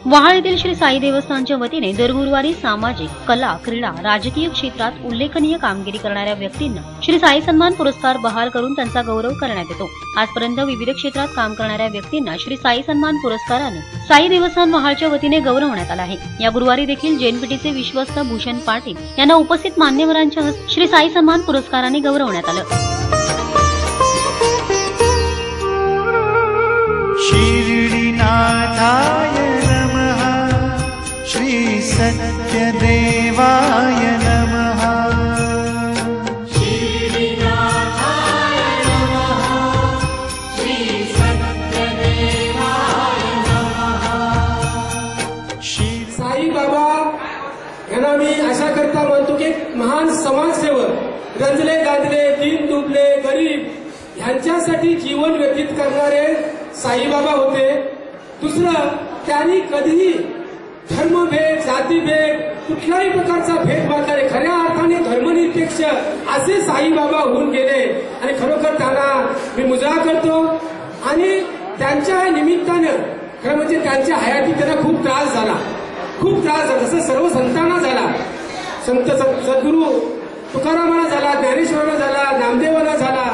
वहाळ येथील श्री साई देवस्थानच्या वतीने दर गुरुवारी सामाजिक, कला, क्रीडा, राजकीय क्षेत्रात उल्लेखनीय कामगिरी करणाऱ्या व्यक्तींना श्री साई सन्मान पुरस्कार बहाल करून त्यांचा गौरव करण्यात येतो। आजपर्यंत विविध क्षेत्रात काम करणाऱ्या व्यक्तींना श्री साई सन्मान पुरस्काराने साई देवस्थान वहाळच्या वतीने गौरवण्यात आला आहे। या गुरुवारी देखील जेएनपीटीचे विश्वस्त भूषण पाटील यांना उपस्थित मान्यवरांच्या हस्ते श्री साई सन्मान पुरस्काराने गौरवण्यात आलं। शिर्डीनाथाय नमः, श्री सत्यदेवाय नमः। शिर्डीनाथाय नमः, श्री सत्यदेवाय नमः। साई बाबा यांना मी अशा करता म्हणतो की महान समाजसेवक, रंजले गाजले, दीन दुबले, गरीब यांच्यासाठी जीवन व्यतीत करणारे साईबाबा होते। दुसरं, त्यांनी कधीही धर्मभेद, जातीभेद, कुठल्याही प्रकारचा भेद मानणारे, खऱ्या अर्थाने धर्मनिरपेक्ष असे साईबाबा होऊन गेले आणि खरोखर त्यांना मी मुजरा करतो। आणि त्यांच्या निमित्तानं खरं म्हणजे त्यांच्या हयातीत त्यांना खूप त्रास झाला, जसं सर्व संतांना झाला। संत सद्गुरू तुकारामांना झाला, ज्ञानेश्वरांना झाला, नामदेवांना झाला।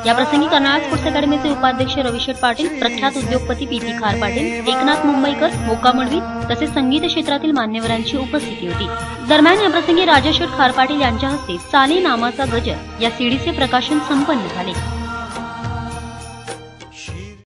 या प्रसंगी कर्नाळा स्पोर्ट्स अकॅडमीचे उपाध्यक्ष रविशेठ पाटील, प्रख्यात उद्योगपती पीती खार पाटील, एकनाथ मुंबईकर, मोका मडवी तसेच संगीत क्षेत्रातील मान्यवरांची उपस्थिती होती। दरम्यान या प्रसंगी राजशेठ खार पाटील यांच्या हस्ते चाली नामाचा गजर या सीडीचे प्रकाशन संपन्न झाले।